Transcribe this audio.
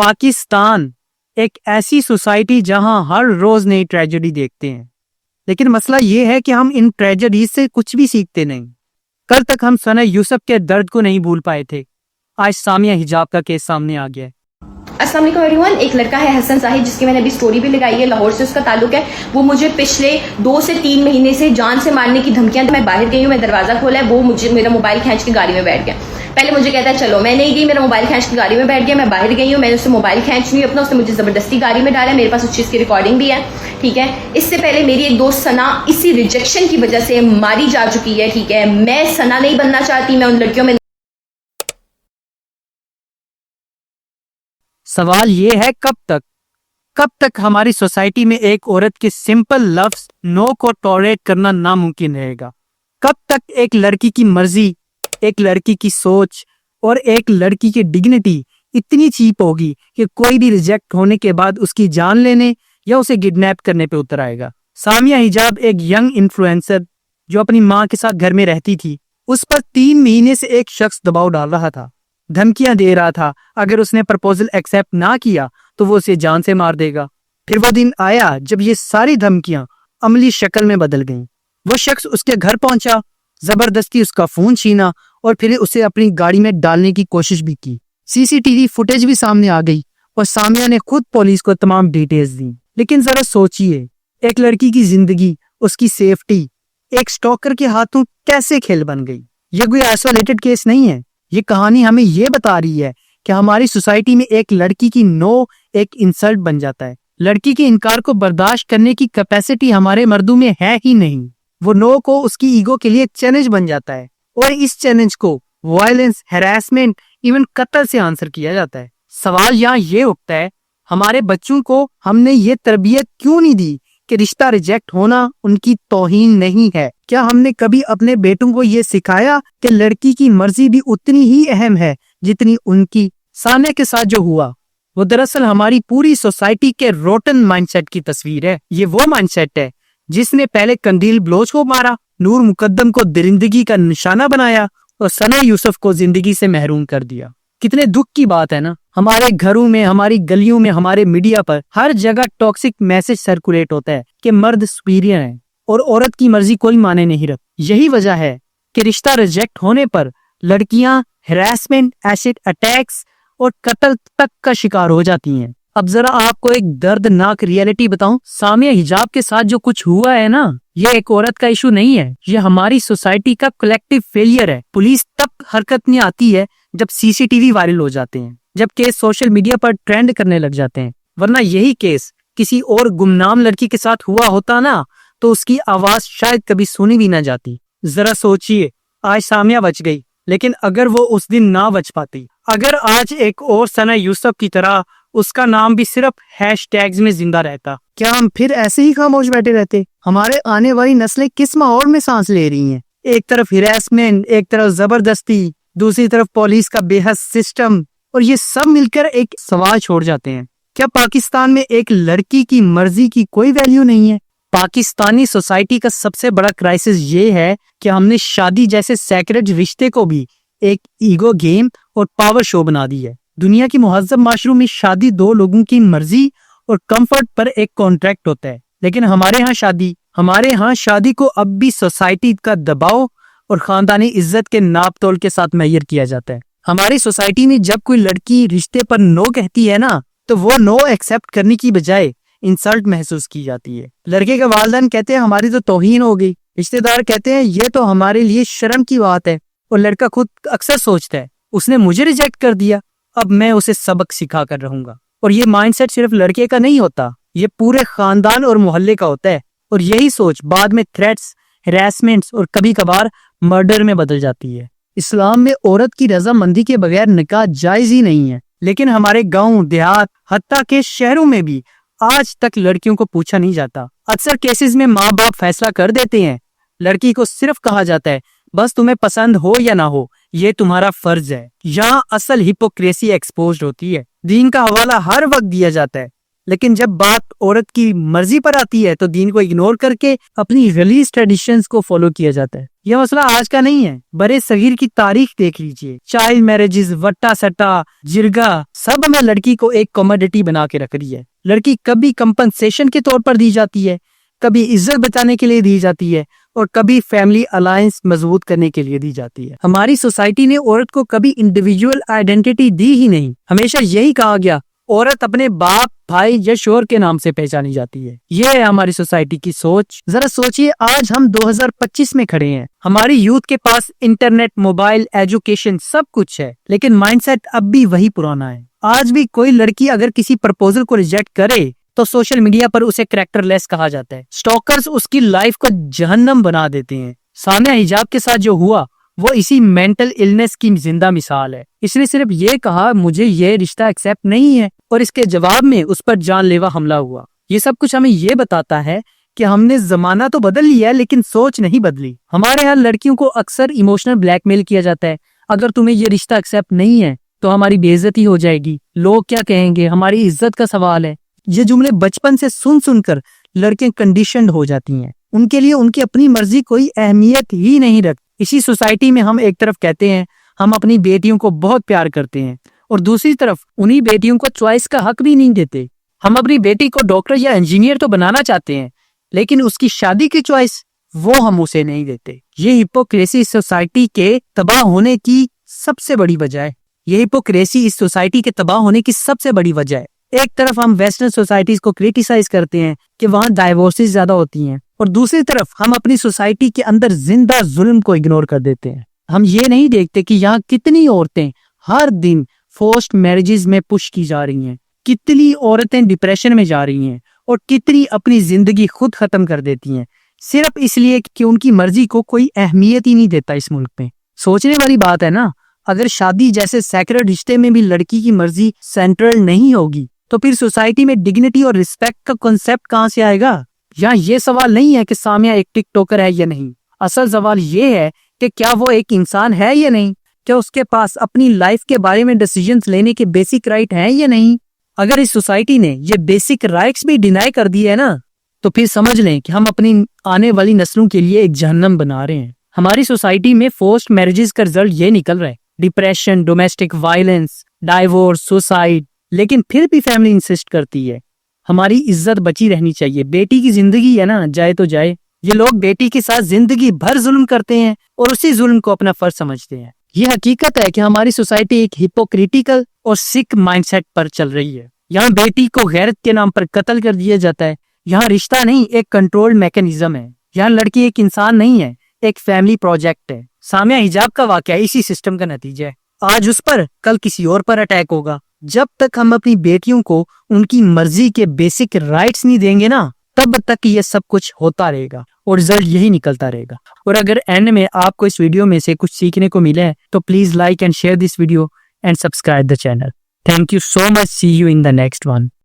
پاکستان ایک ایسی سوسائٹی جہاں ہر روز نئی ٹریجڈی دیکھتے ہیں، لیکن مسئلہ یہ ہے کہ ہم ان ٹریجڈیز سے کچھ بھی سیکھتے نہیں۔ کل تک ہم ثنا یوسف کے درد کو نہیں بھول پائے تھے، آج سامیہ حجاب کا کیس سامنے آ گیا ہے۔ السلام علیکم ایوری ون۔ ایک لڑکا ہے حسن صاحب، جس کی میں نے ابھی سٹوری بھی لگائی ہے، لاہور سے اس کا تعلق ہے۔ وہ مجھے پچھلے 2 سے 3 مہینے سے جان سے مارنے کی دھمکیاں، میں باہر گئی ہوں، میں دروازہ کھولا ہے، وہ مجھے میرا موبائل کھینچ کے گاڑی میں بیٹھ گیا۔ پہلے مجھے کہتا ہے چلو، میں نہیں گئی، میرا موبائل کھینچ کے گاڑی میں بیٹھ گیا، میں باہر گئی ہوں، میں نے اس سے موبائل کھینچ لی اپنا، اس نے مجھے زبردستی گاڑی میں ڈالا، میرے پاس اس چیز کی ریکارڈنگ بھی ہے، ٹھیک ہے۔ اس سے پہلے میری ایک دوست ثنا اسی ریجیکشن کی وجہ سے ماری جا چکی ہے، ٹھیک ہے۔ میں ثنا نہیں بننا چاہتی، میں ان لڑکیوں میں۔ سوال یہ ہے کب تک ہماری سوسائٹی میں ایک عورت کے سمپل لفظ نو کو ٹالریٹ کرنا ناممکن رہے گا؟ کب تک ایک لڑکی کی مرضی، ایک لڑکی کی سوچ اور ایک لڑکی کی ڈگنیٹی اتنی چیپ ہوگی کہ کوئی بھی ریجیکٹ ہونے کے بعد اس کی جان لینے یا اسے کڈنیپ کرنے پہ اتر آئے گا؟ سامیہ حجاب ایک ینگ انفلوئنسر جو اپنی ماں کے ساتھ گھر میں رہتی تھی، اس پر 3 مہینے سے ایک شخص دباؤ ڈال رہا تھا، دھمکیاں دے رہا تھا، اگر اس نے پرپوزل ایکسیپٹ نہ کیا تو وہ اسے جان سے مار دے گا۔ پھر وہ دن آیا جب یہ ساری دھمکیاں عملی شکل میں بدل گئیں۔ وہ شخص اس کے گھر پہنچا، زبردستی اس کا فون چھینا اور پھر اسے اپنی گاڑی میں ڈالنے کی کوشش بھی کی۔ CCTV فوٹیج بھی سامنے آ گئی اور سامیہ نے خود پولیس کو تمام ڈیٹیلز دیں۔ لیکن ذرا سوچئے، ایک لڑکی کی زندگی، اس کی سیفٹی ایک سٹاکر کے ہاتھوں کیسے کھیل بن گئی؟ یہ کوئی آئسولیٹڈ کیس نہیں ہے، یہ کہانی ہمیں یہ بتا رہی ہے کہ ہماری سوسائٹی میں ایک لڑکی کی نو ایک انسلٹ بن جاتا ہے۔ لڑکی کے انکار کو برداشت کرنے کی کیپیسٹی ہمارے مردوں میں ہے ہی نہیں۔ وہ نو کو اس کی ایگو کے لیے چیلنج بن جاتا ہے اور اس چیلنج کو وائلنس، ہیراسمنٹ، ایون قتل سے آنسر کیا جاتا ہے۔ سوال یہاں یہ اٹھتا ہے، ہمارے بچوں کو ہم نے یہ تربیت کیوں نہیں دی کہ رشتہ ریجیکٹ ہونا ان کی توہین نہیں ہے؟ کیا ہم نے کبھی اپنے بیٹوں کو یہ سکھایا کہ لڑکی کی مرضی بھی اتنی ہی اہم ہے جتنی ان کی؟ ثانیہ کے ساتھ جو ہوا وہ دراصل ہماری پوری سوسائٹی کے روٹن مائنڈ سیٹ کی تصویر ہے۔ یہ وہ مائنڈ سیٹ ہے جس نے پہلے قندیل بلوچ کو مارا، نور مقدم کو درندگی کا نشانہ بنایا اور ثنا یوسف کو زندگی سے محروم کر دیا۔ کتنے دکھ کی بات ہے نا، ہمارے گھروں میں، ہماری گلیوں میں، ہمارے میڈیا پر ہر جگہ ٹاکسک میسج سرکولیٹ ہوتا ہے کہ مرد سپیریئر ہیں اور عورت کی مرضی کوئی معنی نہیں رکھتی۔ یہی وجہ ہے کہ رشتہ ریجیکٹ ہونے پر لڑکیاں ہراسمنٹ، ایسڈ اٹیکس اور قتل تک کا شکار ہو جاتی ہیں۔ اب ذرا آپ کو ایک دردناک ریئلٹی بتاؤں، سامیہ حجاب کے ساتھ جو کچھ ہوا ہے نا، یہ ایک عورت کا ایشو نہیں ہے، یہ ہماری سوسائٹی کا کلیکٹیو فیلئر ہے۔ پولیس تب حرکت میں آتی ہے جب CCTV وائرل ہو جاتے ہیں، جب کیس سوشل میڈیا پر ٹرینڈ کرنے لگ جاتے ہیں، ورنہ یہی کیس کسی اور گمنام لڑکی کے ساتھ ہوا ہوتا نا تو اس کی آواز شاید کبھی سنی بھی نہ جاتی۔ ذرا سوچئے، آج سامیہ بچ گئی، لیکن اگر وہ اس دن نہ بچ پاتی، اگر آج ایک اور ثنا یوسف کی طرح اس کا نام بھی صرف ہیش ٹیگز میں زندہ رہتا، کیا ہم پھر ایسے ہی خاموش بیٹھے رہتے؟ ہمارے آنے والی نسلیں کس ماحول میں سانس لے رہی ہیں؟ ایک طرف ہراسمنٹ، ایک طرف زبردستی، دوسری طرف پولیس کا بے حد سسٹم، اور یہ سب مل کر ایک سوال چھوڑ جاتے ہیں، کیا پاکستان میں ایک لڑکی کی مرضی کی کوئی ویلیو نہیں ہے؟ پاکستانی سوسائٹی کا سب سے بڑا کرائسس یہ ہے کہ ہم نے شادی جیسے سیکرڈ رشتے کو بھی ایک ایگو گیم اور پاور شو بنا دی ہے۔ دنیا کی مہذب معاشروں میں شادی 2 لوگوں کی مرضی اور کمفرٹ پر ایک کانٹریکٹ ہوتا ہے، لیکن ہمارے ہاں شادی کو اب بھی سوسائٹی کا دباؤ اور خاندانی عزت کے ناپ تول کے ساتھ معیار کیا جاتا ہے۔ ہماری سوسائٹی میں جب کوئی لڑکی رشتے پر نو کہتی ہے نا تو وہ نو ایکسیپٹ کرنے کی بجائے انسلٹ محسوس کی جاتی ہے۔ لڑکے کے والدین کہتے ہیں ہماری تو توہین ہو گئی، رشتے دار کہتے ہیں یہ تو ہمارے لیے شرم کی بات ہے، اور لڑکا خود اکثر سوچتا ہے اس نے مجھے ریجیکٹ کر دیا، اب میں اسے سبق سکھا کر رہوں گا۔ اور یہ مائنڈ سیٹ صرف لڑکے کا نہیں ہوتا، یہ پورے خاندان اور محلے کا ہوتا ہے، اور یہی سوچ بعد میں تھریٹس، ہراسمنٹس اور کبھی کبھار مرڈر میں بدل جاتی ہے۔ اسلام میں عورت کی رضامندی کے بغیر نکاح جائز ہی نہیں ہے، لیکن ہمارے گاؤں، دیہات، حتیٰ کہ شہروں میں بھی آج تک لڑکیوں کو پوچھا نہیں جاتا۔ اکثر کیسز میں ماں باپ فیصلہ کر دیتے ہیں، لڑکی کو صرف کہا جاتا ہے بس تمہیں پسند ہو یا نہ ہو یہ تمہارا فرض ہے۔ یہاں اصل ہپوکریسی ایکسپوزڈ ہوتی ہے۔ دین کا حوالہ ہر وقت دیا جاتا ہے، لیکن جب بات عورت کی مرضی پر آتی ہے تو دین کو اگنور کر کے اپنی ریلیجس ٹریڈیشنز کو فالو کیا جاتا ہے۔ یہ مسئلہ آج کا نہیں ہے، برے صغیر کی تاریخ دیکھ لیجئے، چائلڈ میرجز، وٹا سٹا، جرگا، سب میں لڑکی کو ایک کموڈٹی بنا کے رکھ دی ہے۔ لڑکی کبھی کمپنسیشن کے طور پر دی جاتی ہے، کبھی عزت بچانے کے لیے دی جاتی ہے، اور کبھی فیملی الائنس مضبوط کرنے کے لیے دی جاتی ہے۔ ہماری سوسائٹی نے عورت کو کبھی انڈیویجول آئیڈینٹی دی ہی نہیں۔ ہمیشہ یہی کہا گیا عورت اپنے باپ، بھائی یا شوہر کے نام سے پہچانی جاتی ہے۔ یہ ہے ہماری سوسائٹی کی سوچ۔ ذرا سوچئے، آج ہم 2025 میں کھڑے ہیں، ہماری یوتھ کے پاس انٹرنیٹ، موبائل، ایجوکیشن سب کچھ ہے، لیکن مائنڈ سیٹ اب بھی وہی پرانا ہے۔ آج بھی کوئی لڑکی اگر کسی پرپوزل کو ریجیکٹ کرے تو سوشل میڈیا پر اسے کریکٹر لیس کہا جاتا ہے۔ سٹاکرز اس کی لائف کو جہنم بنا دیتے ہیں۔ سامعہ حجاب کے ساتھ جو ہوا وہ اسی مینٹل النس کی زندہ مثال ہے۔ اس نے صرف یہ کہا مجھے یہ رشتہ ایکسیپٹ نہیں ہے، اور اس کے جواب میں اس پر جان لیوا حملہ ہوا۔ یہ سب کچھ ہمیں یہ بتاتا ہے کہ ہم نے زمانہ تو بدل لیا لیکن سوچ نہیں بدلی۔ ہمارے یہاں لڑکیوں کو اکثر ایموشنل بلیک میل کیا جاتا ہے، اگر تمہیں یہ رشتہ ایکسیپٹ نہیں ہے تو ہماری بے عزتی ہو جائے گی، لوگ کیا کہیں گے، ہماری عزت کا سوال ہے۔ یہ جملے بچپن سے سن کر لڑکیاں کنڈیشنڈ ہو جاتی ہیں، ان کے لیے ان کی اپنی مرضی کوئی اہمیت ہی نہیں رکھتی۔ اسی سوسائٹی میں ہم ایک طرف کہتے ہیں ہم اپنی بیٹیوں کو بہت پیار کرتے ہیں، اور دوسری طرف انہی بیٹیوں کو چوائس کا حق بھی نہیں دیتے۔ ہم اپنی بیٹی کو ڈاکٹر یا انجینئر تو بنانا چاہتے ہیں، لیکن اس کی شادی کی چوائس وہ ہم اسے نہیں دیتے۔ یہ ہپوکریسی سوسائٹی کے تباہ ہونے کی سب سے بڑی وجہ ہے۔ یہ ہپوکریسی اس سوسائٹی کے تباہ ہونے کی سب سے بڑی وجہ ہے۔ ایک طرف ہم ویسٹرن سوسائٹیز کو کریٹیسائز کرتے ہیں کہ وہاں ڈائیورسز زیادہ ہوتی ہیں، اور دوسری طرف ہم اپنی سوسائٹی کے اندر زندہ ظلم کو اگنور کر دیتے ہیں۔ ہم یہ نہیں دیکھتے کہ یہاں کتنی عورتیں ہر دن فورسڈ میرجز میں پش کی جا رہی ہیں، کتنی عورتیں ڈپریشن میں جا رہی ہیں، اور کتنی اپنی زندگی خود ختم کر دیتی ہیں، صرف اس لیے کہ ان کی مرضی کو کوئی اہمیت ہی نہیں دیتا اس ملک میں۔ سوچنے والی بات ہے نا، اگر شادی جیسے سیکرڈ رشتے میں بھی لڑکی کی مرضی سینٹرل نہیں ہوگی تو پھر سوسائٹی میں ڈگنیٹی اور رسپیکٹ کا کنسیپٹ کہاں سے آئے گا؟ یہاں یہ سوال نہیں ہے کہ سامعہ ایک ٹک ٹوکر ہے یا نہیں، اصل سوال یہ ہے کہ کیا وہ ایک انسان ہے یا نہیں، کیا اس کے پاس اپنی لائف کے بارے میں ڈیسیژنز لینے کے بیسک رائٹ ہیں یا نہیں۔ اگر اس سوسائٹی نے یہ بیسک رائٹس بھی ڈینائی کر دی ہے نا، تو پھر سمجھ لیں کہ ہم اپنی آنے والی نسلوں کے لیے ایک جہنم بنا رہے ہیں۔ ہماری سوسائٹی میں فورسڈ میرجز کا رزلٹ یہ نکل رہا ہے، depression, domestic violence, divorce, suicide, لیکن پھر بھی فیملی انسسٹ کرتی ہے ہماری عزت بچی رہنی چاہیے، بیٹی کی زندگی ہے نا، جائے تو جائے۔ یہ لوگ بیٹی کے ساتھ زندگی بھر ظلم کرتے ہیں اور اسی ظلم کو اپنا فرض سمجھتے ہیں۔ یہ حقیقت ہے کہ ہماری سوسائٹی ایک ہپوکریٹیکل اور سک مائنڈ سیٹ پر چل رہی ہے۔ یہاں بیٹی کو غیرت کے نام پر قتل کر دیا جاتا ہے۔ یہاں رشتہ نہیں، ایک کنٹرول میکینزم ہے۔ یہاں لڑکی ایک انسان نہیں ہے، ایک فیملی پروجیکٹ ہے۔ سامعہ حجاب کا واقعہ اسی سسٹم کا نتیجہ ہے۔ آج اس پر، کل کسی اور پر اٹیک ہوگا۔ جب تک ہم اپنی بیٹیوں کو ان کی مرضی کے بیسک رائٹس نہیں دیں گے نا، تب تک یہ سب کچھ ہوتا رہے گا اور رزلٹ یہی نکلتا رہے گا۔ اور اگر اینڈ میں آپ کو اس ویڈیو میں سے کچھ سیکھنے کو ملے ہے تو please like and share this video and subscribe the channel. Thank you so much, see you in the next one.